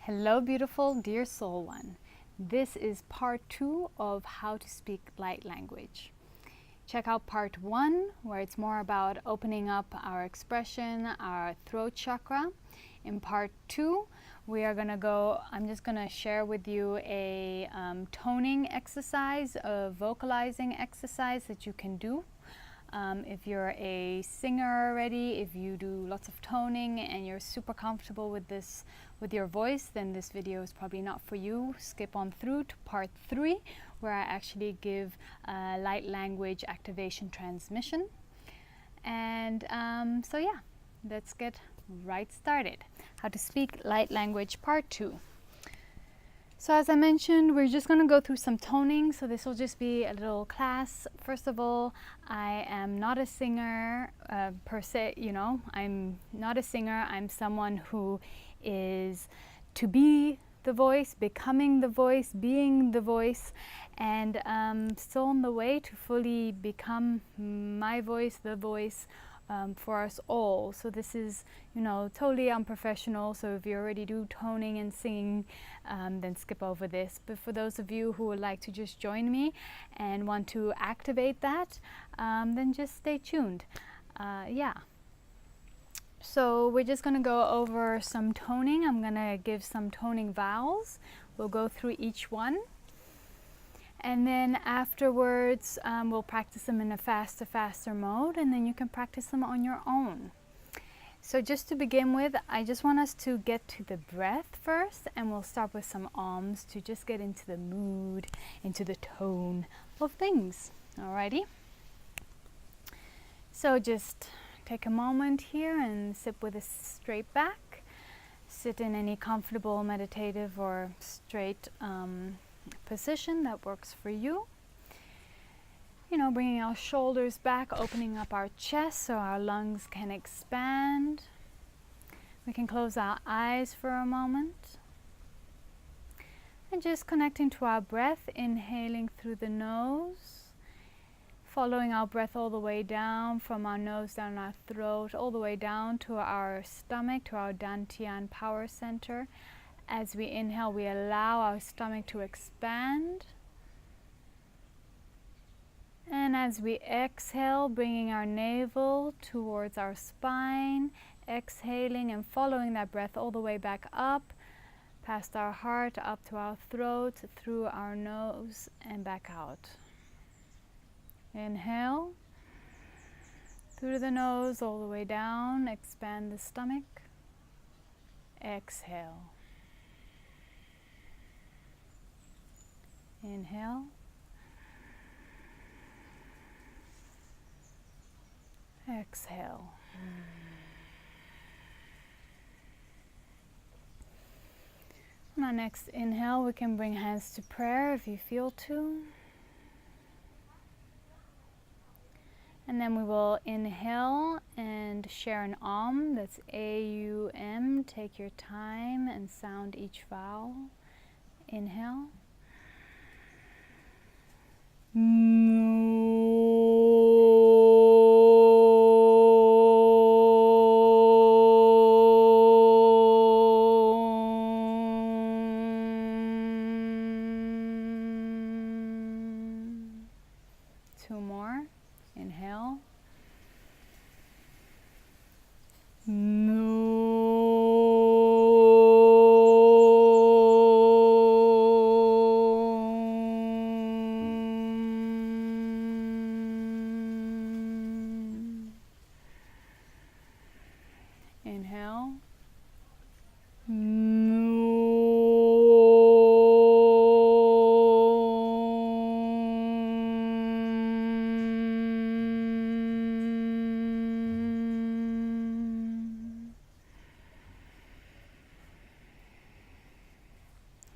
Hello, beautiful dear soul one. This is part 2 of how to speak light language. Check out part 1, where it's more about opening up our expression, our throat chakra. In part 2, I'm just gonna share with you a toning exercise, a vocalizing exercise that you can do. If you're a singer already, if you do lots of toning and you're super comfortable with this, with your voice, then this video is probably not for you. Skip on through to part 3, where I actually give light language activation transmission. And so yeah, let's get right started. How to speak light language part 2. So as I mentioned, we're just going to go through some toning, so this will just be a little class. First of all, I am not a singer per se, I'm not a singer. I'm someone who is to be the voice, becoming the voice, being the voice, and still on the way to fully become my voice, the voice, for us all. So this is, totally unprofessional. So if you already do toning and singing, then skip over this. But for those of you who would like to just join me and want to activate that, then just stay tuned. Yeah. So we're just going to go over some toning. I'm going to give some toning vowels. We'll go through each one. And then afterwards, we'll practice them in a faster mode, and then you can practice them on your own. So just to begin with, I just want us to get to the breath first, and we'll start with some ums to just get into the mood, into the tone of things. Alrighty? So just take a moment here and sit with a straight back. Sit in any comfortable meditative or straight position that works for you. Bringing our shoulders back, opening up our chest so our lungs can expand. We can close our eyes for a moment. And just connecting to our breath, inhaling through the nose, following our breath all the way down from our nose, down our throat, all the way down to our stomach, to our dantian power center. As we inhale, we allow our stomach to expand. And as we exhale, bringing our navel towards our spine, exhaling and following that breath all the way back up, past our heart, up to our throat, through our nose, and back out. Inhale, through the nose, all the way down, expand the stomach. Exhale. Inhale. Exhale. On our next inhale, we can bring hands to prayer if you feel to. And then we will inhale and share an that's A-U-M. Take your time and sound each vowel. Inhale. Two more. Inhale. Inhale.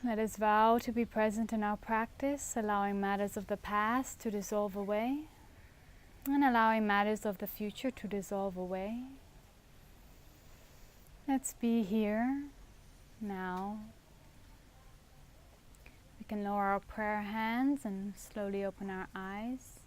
Let us vow to be present in our practice, allowing matters of the past to dissolve away, and allowing matters of the future to dissolve away. Let's be here, now. We can lower our prayer hands and slowly open our eyes.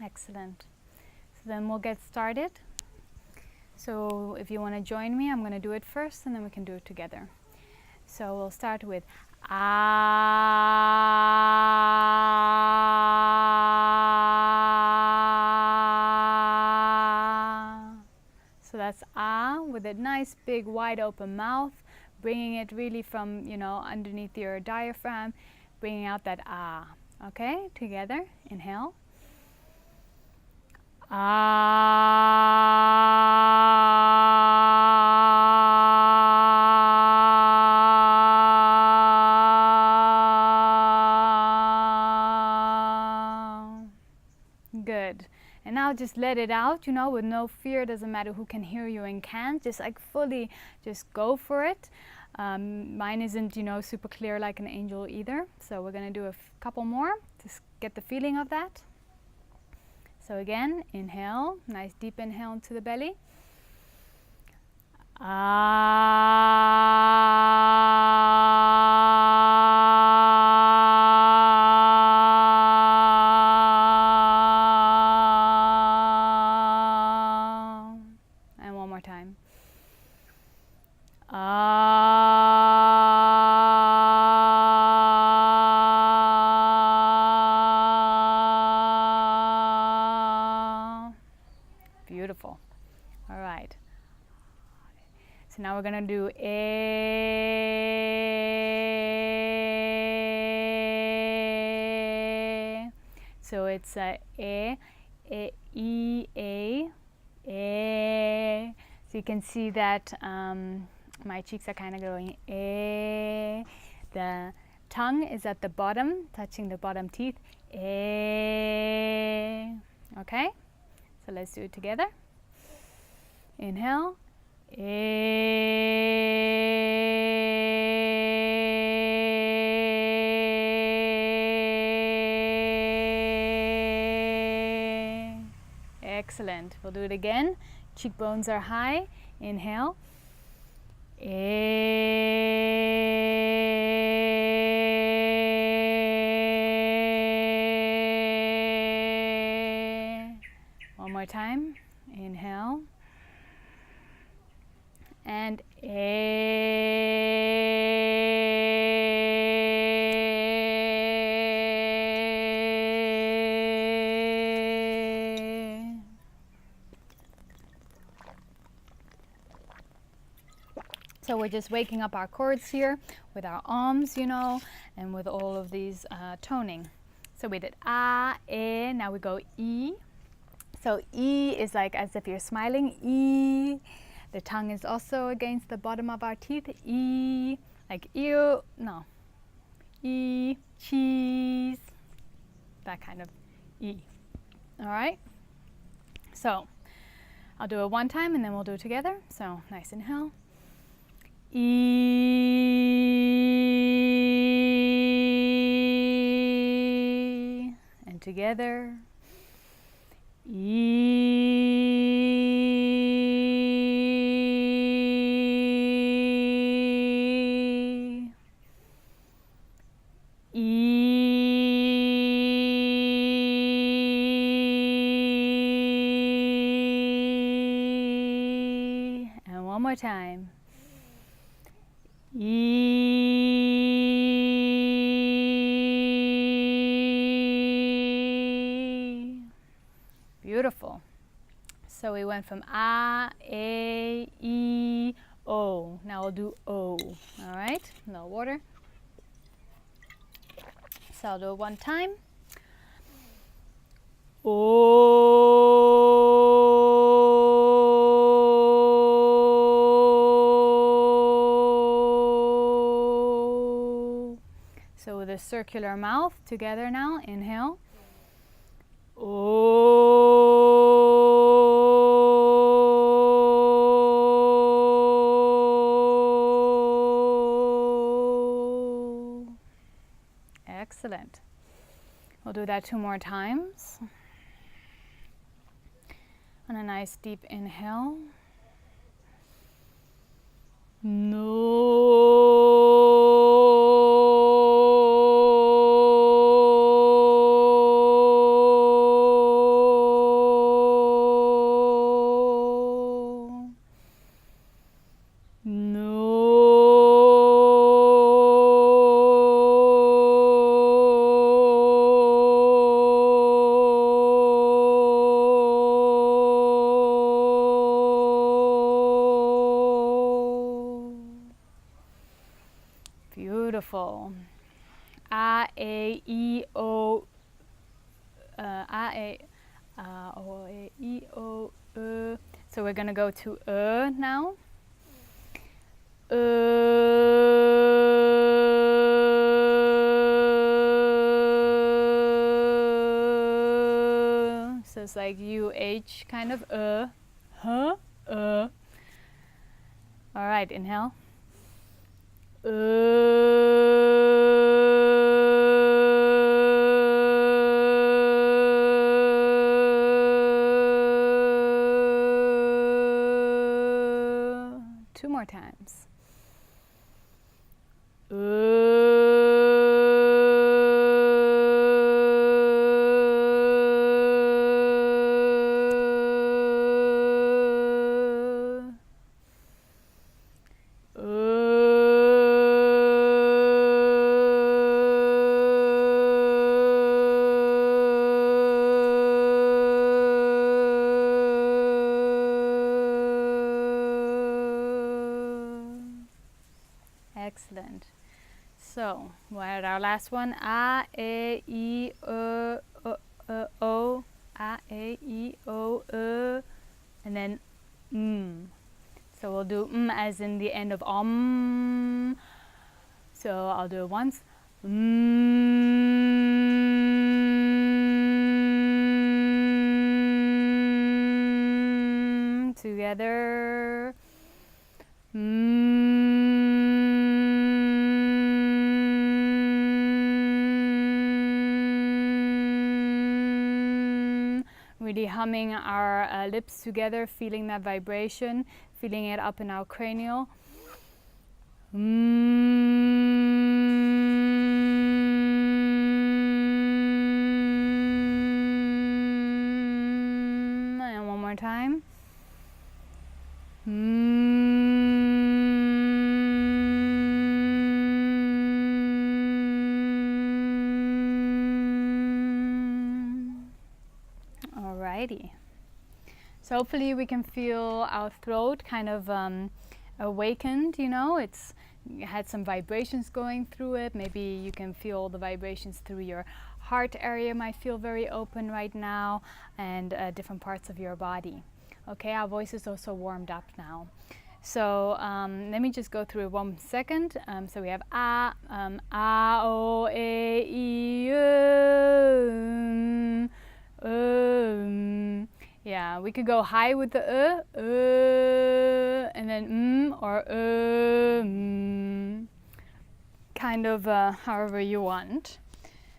Excellent. So then we'll get started. So if you want to join me, I'm going to do it first and then we can do it together. So we'll start with ah. So that's ah with a nice big wide open mouth, bringing it really from, you know, underneath your diaphragm, bringing out that ah. Okay, together, inhale. Ah. Good. And now just let it out, you know, with no fear. Doesn't matter who can hear you and can't. Just like fully, just go for it. Mine isn't, you know, super clear like an angel either. So we're going to do a couple more. Just get the feeling of that. So again, inhale, nice deep inhale into the belly. And one more time. Beautiful. All right. So now we're going to do a. So it's a, e, e, a. So you can see that my cheeks are kind of going eh. The tongue is at the bottom, touching the bottom teeth. Eh. Okay? So let's do it together. Inhale. Eh. Excellent. We'll do it again. Cheekbones are high. Inhale. One more time. Inhale. And so we're just waking up our cords here with our arms, you know, and with all of these toning. So we did ah, eh, now we go e. So e is like as if you're smiling, e. The tongue is also against the bottom of our teeth, e. Like ew, no. E, cheese, that kind of e. All right? So I'll do it one time and then we'll do it together. So nice inhale. E. And together. E. E. And one more time. E. Beautiful. So we went from A, E, O. Now we'll do O. All right, a little water. So I'll do it one time. O. So with a circular mouth together now, inhale. O. Excellent. We'll do that 2 more times. On a nice deep inhale. No. Beautiful. A, E, I, O, A, E, O, E, I, O, So we're gonna go to now. So it's like UH kind of All right, inhale. Two more times. Excellent. So we're at our last one. A, E, I, O, A, E, O, and then So we'll do as in the end of So I'll do it once. Together. Really humming our lips together, feeling that vibration, feeling it up in our cranial. And one more time. Alrighty. So hopefully we can feel our throat kind of awakened, you know, it had some vibrations going through it. Maybe you can feel the vibrations through your heart area, might feel very open right now, and different parts of your body. Okay, our voice is also warmed up now. So let me just go through it 1 second. So we have A, O, E, I, yeah, we could go high with the and then or kind of however you want.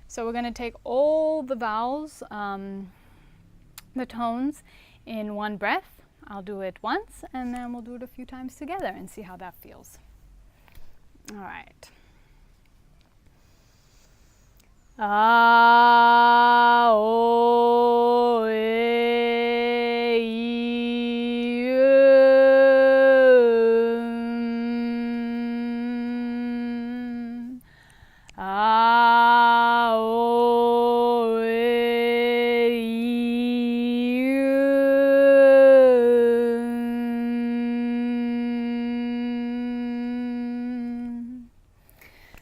So we're going to take all the vowels, the tones, in one breath. I'll do it once and then we'll do it a few times together and see how that feels. All right. A, O, E, I, A, O,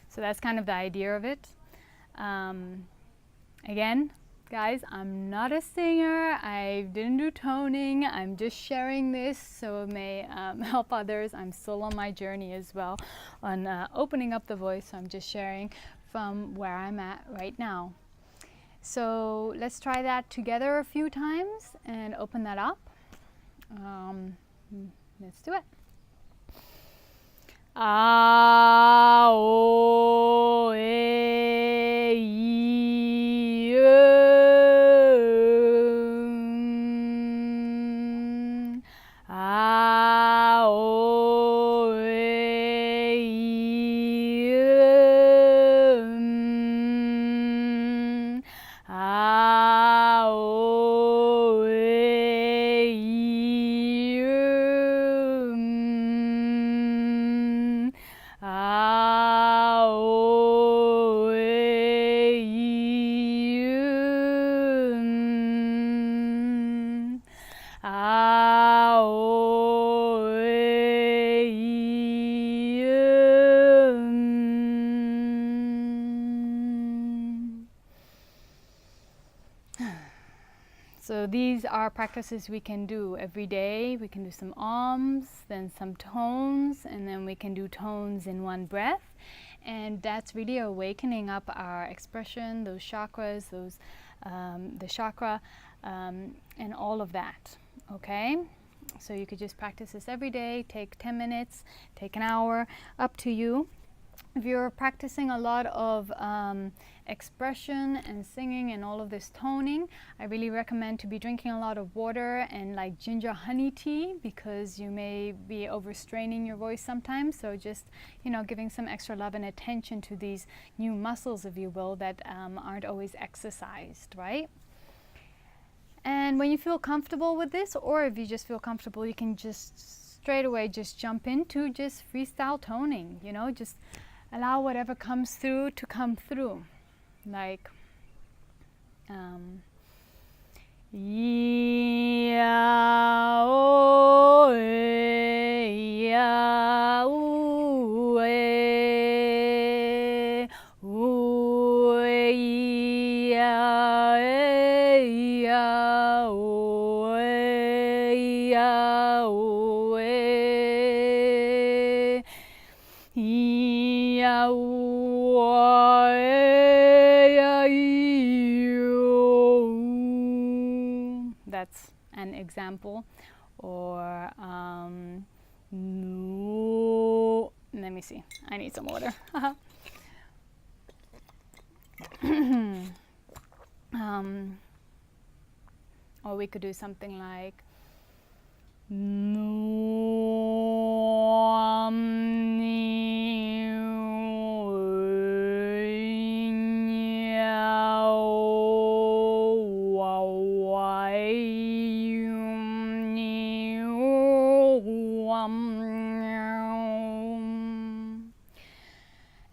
So that's kind of the idea of it. Again, guys, I'm not a singer. I didn't do toning. I'm just sharing this so it may help others. I'm still on my journey as well on opening up the voice. So I'm just sharing from where I'm at right now. So let's try that together a few times and open that up. Let's do it. A, O, E, I, A, O, E, A, O, A, O, these are practices we can do every day. We can do some ums, then some tones, and then we can do tones in one breath. And that's really awakening up our expression, those chakras, the chakra, and all of that. Okay? So you could just practice this every day. Take 10 minutes, take an hour, up to you. If you're practicing a lot of expression and singing and all of this toning, I really recommend to be drinking a lot of water and like ginger honey tea, because you may be overstraining your voice sometimes. So just, you know, giving some extra love and attention to these new muscles, if you will, that aren't always exercised, right? And when you feel comfortable with this, or if you just feel comfortable, you can just straight away just jump into just freestyle toning, you know, just allow whatever comes through to come through. Like, yeah, oh, yeah, ooh, ooh, yeah, yeah, oh, yeah, oh, yeah, that's an example. Or no, let me see, I need some water. Or we could do something like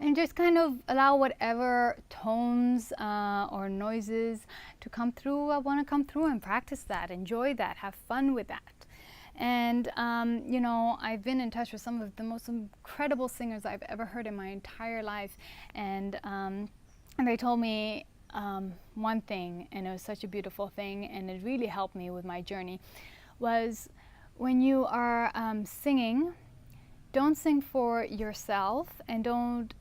and just kind of allow whatever tones or noises to come through. I want to come through and practice that, enjoy that, have fun with that. And you know, I've been in touch with some of the most incredible singers I've ever heard in my entire life, and they told me one thing, and it was such a beautiful thing, and it really helped me with my journey, was when you are singing, don't sing for yourself, and don't,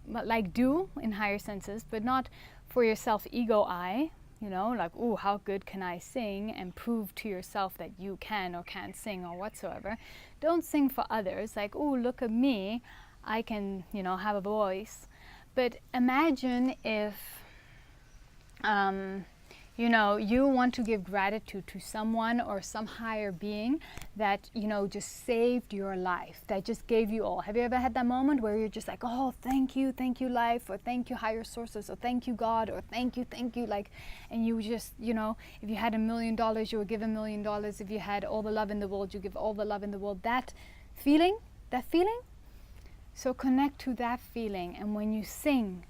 like, do in higher senses, but not for your self-ego I, you know, like, oh, how good can I sing, and prove to yourself that you can or can't sing or whatsoever. Don't sing for others, like, oh, look at me, I can, you know, have a voice. But imagine if, you know, you want to give gratitude to someone or some higher being that, you know, just saved your life, that just gave you all. Have you ever had that moment where you're just like, oh, thank you life, or thank you higher sources, or thank you God, or thank you, like, and you just, you know, if you had $1 million, you would give $1 million. If you had all the love in the world, you give all the love in the world. That feeling. So connect to that feeling, and when you sing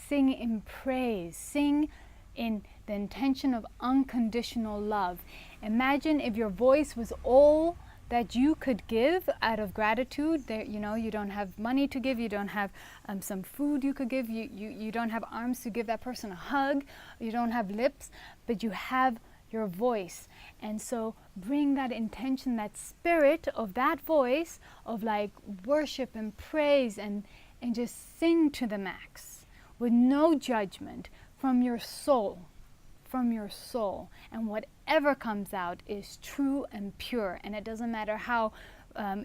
in praise, sing in the intention of unconditional love. Imagine if your voice was all that you could give out of gratitude. There, you know, you don't have money to give, you don't have some food you could give, you don't have arms to give that person a hug, you don't have lips, but you have your voice. And so bring that intention, that spirit of that voice of like worship and praise, and just sing to the max with no judgment, from your soul, and whatever comes out is true and pure, and it doesn't matter how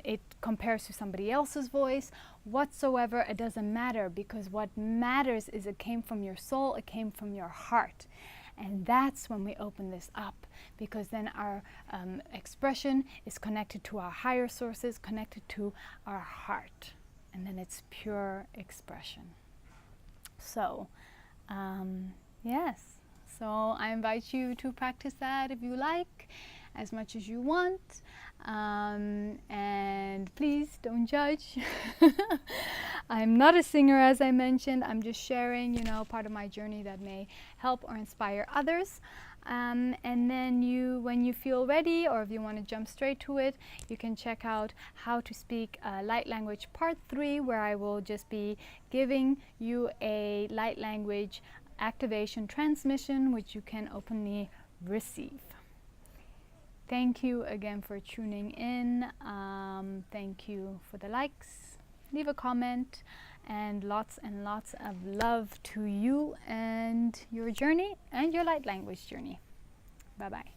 it compares to somebody else's voice whatsoever. It doesn't matter, because what matters is it came from your soul, it came from your heart. And that's when we open this up, because then our expression is connected to our higher sources, connected to our heart, and then it's pure expression. So yes, so I invite you to practice that if you like, as much as you want, and please don't judge. I'm not a singer, as I mentioned. I'm just sharing, you know, part of my journey that may help or inspire others. And then when you feel ready, or if you want to jump straight to it, you can check out How to Speak Light Language Part 3, where I will just be giving you a light language activation transmission, which you can openly receive. Thank you again for tuning in. Thank you for the likes. Leave a comment, and lots of love to you and your journey and your light language journey. Bye bye.